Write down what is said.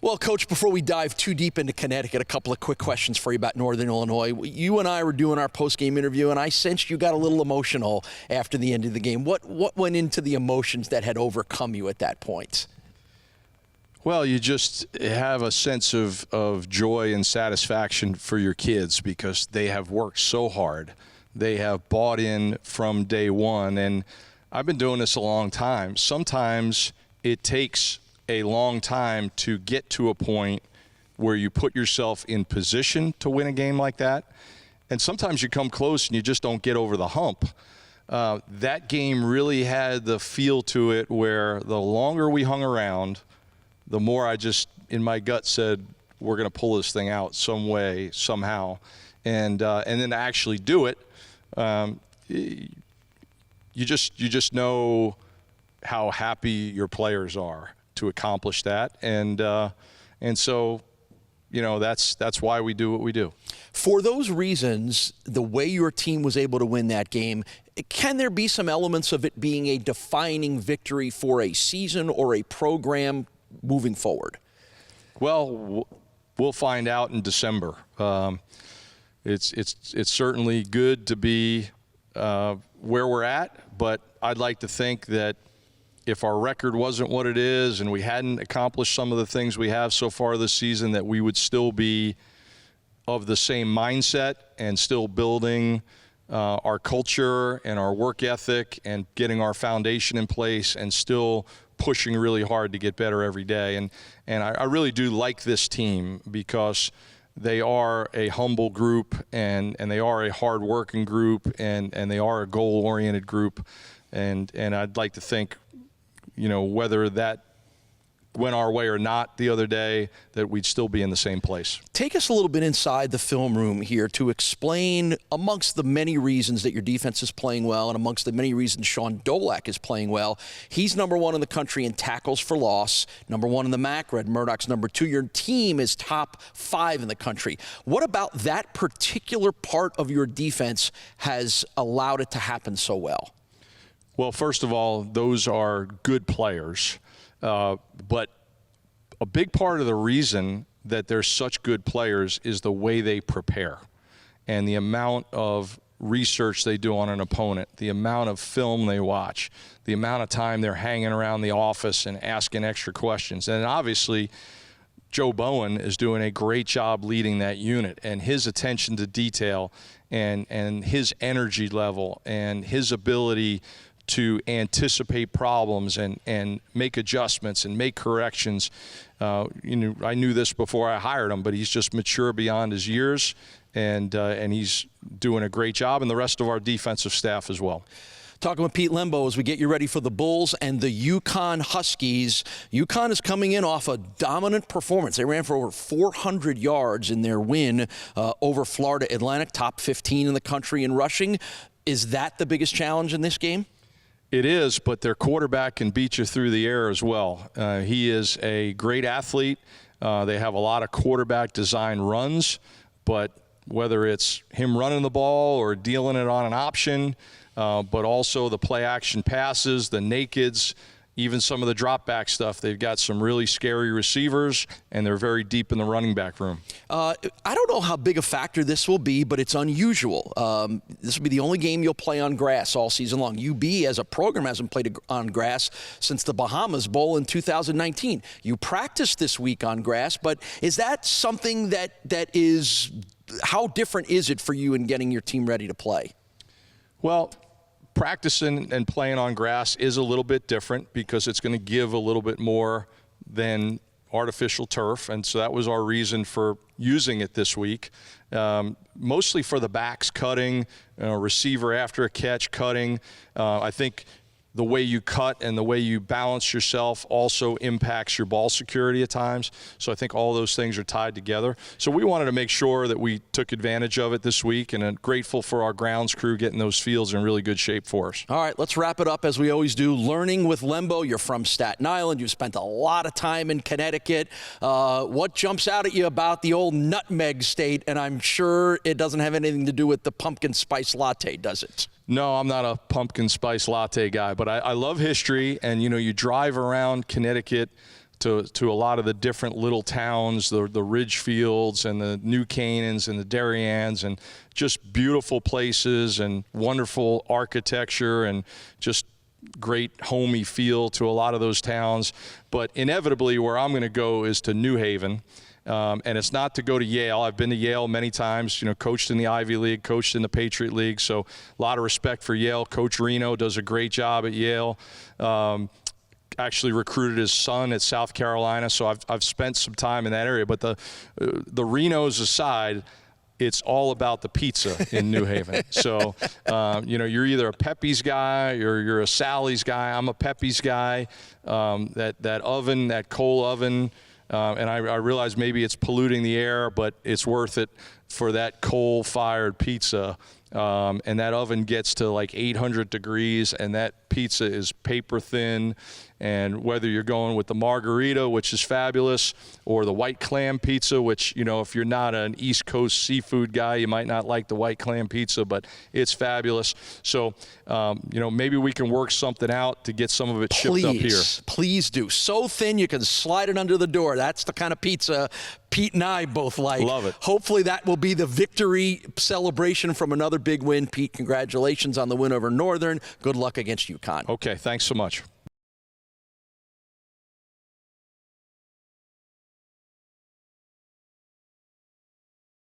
Well, Coach, before we dive too deep into Connecticut, a couple of quick questions for you about Northern Illinois. You and I were doing our post-game interview, and I sensed you got a little emotional after the end of the game. What went into the emotions that had overcome you at that point? Well, you just have a sense of joy and satisfaction for your kids because they have worked so hard. They have bought in from day one, and I've been doing this a long time. Sometimes it takes a long time to get to a point where you put yourself in position to win a game like that. And sometimes you come close and you just don't get over the hump. That game really had the feel to it where the longer we hung around, the more I just, in my gut, said, we're going to pull this thing out some way, somehow. And then to actually do it, you just know how happy your players are to accomplish that, and so, you know, that's why we do what we do. For those reasons, the way your team was able to win that game, can there be some elements of it being a defining victory for a season or a program moving forward? Well, we'll find out in December. It's certainly good to be where we're at, but I'd like to think that if our record wasn't what it is and we hadn't accomplished some of the things we have so far this season, that we would still be of the same mindset and still building our culture and our work ethic and getting our foundation in place and still pushing really hard to get better every day. And I really do like this team because they are a humble group and they are a hard-working group and they are a goal-oriented group. And I'd like to think, you know, whether that went our way or not the other day, that we'd still be in the same place. Take us a little bit inside the film room here to explain, amongst the many reasons that your defense is playing well and amongst the many reasons Sean Dolak is playing well, he's #1 in the country in tackles for loss, #1 in the MAC, Red Murdoch's #2. Your team is top 5 in the country. What about that particular part of your defense has allowed it to happen so well? Well, first of all, those are good players. But a big part of the reason that they're such good players is the way they prepare and the amount of research they do on an opponent, the amount of film they watch, the amount of time they're hanging around the office and asking extra questions. And obviously, Joe Bowen is doing a great job leading that unit, and his attention to detail and his energy level and his ability to anticipate problems and make adjustments and make corrections. You know, I knew this before I hired him, but he's just mature beyond his years, and he's doing a great job, and the rest of our defensive staff as well. Talking with Pete Lembo as we get you ready for the Bulls and the UConn Huskies. UConn is coming in off a dominant performance. They ran for over 400 yards in their win over Florida Atlantic, top 15 in the country in rushing. Is that the biggest challenge in this game? It is, but their quarterback can beat you through the air as well. He is a great athlete. They have a lot of quarterback design runs, but whether it's him running the ball or dealing it on an option, but also the play action passes, the nakeds, even some of the drop back stuff. They've got some really scary receivers, and they're very deep in the running back room. I don't know how big a factor this will be, but it's unusual. This will be the only game you'll play on grass all season long. UB, as a program, hasn't played on grass since the Bahamas Bowl in 2019. You practiced this week on grass, but is that something that is – how different is it for you in getting your team ready to play? Well, practicing and playing on grass is a little bit different because it's going to give a little bit more than artificial turf, and so that was our reason for using it this week, mostly for the backs cutting, receiver after a catch cutting. I think the way you cut and the way you balance yourself also impacts your ball security at times. So I think all those things are tied together. So we wanted to make sure that we took advantage of it this week, and I'm grateful for our grounds crew getting those fields in really good shape for us. All right, let's wrap it up as we always do. Learning with Lembo. You're from Staten Island. You've spent a lot of time in Connecticut. What jumps out at you about the old nutmeg state? And I'm sure it doesn't have anything to do with the pumpkin spice latte, does it? No, I'm not a pumpkin spice latte guy, but I love history. And, you know, you drive around Connecticut to a lot of the different little towns, the Ridgefields and the New Canaans and the Darians, and just beautiful places and wonderful architecture and just great homey feel to a lot of those towns. But inevitably where I'm going to go is to New Haven. And it's not to go to Yale. I've been to Yale many times, coached in the Ivy League, coached in the Patriot League, so a lot of respect for Yale. Coach Reno does a great job at Yale. Actually recruited his son at South Carolina, so I've spent some time in that area. But the Renos aside, it's all about the pizza in New Haven. So, you're either a Pepe's guy or you're a Sally's guy. I'm a Pepe's guy. That oven, that coal oven, and I realize maybe it's polluting the air, but it's worth it for that coal-fired pizza. And that oven gets to like 800 degrees, and that pizza is paper thin. And whether you're going with the margarita, which is fabulous, or the white clam pizza, which, if you're not an East Coast seafood guy, you might not like the white clam pizza, but it's fabulous. So, maybe we can work something out to get some of it shipped up here. Please do. So thin you can slide it under the door. That's the kind of pizza Pete and I both like. Love it. Hopefully that will be the victory celebration from another big win. Pete, congratulations on the win over Northern. Good luck against UConn. Okay, thanks so much.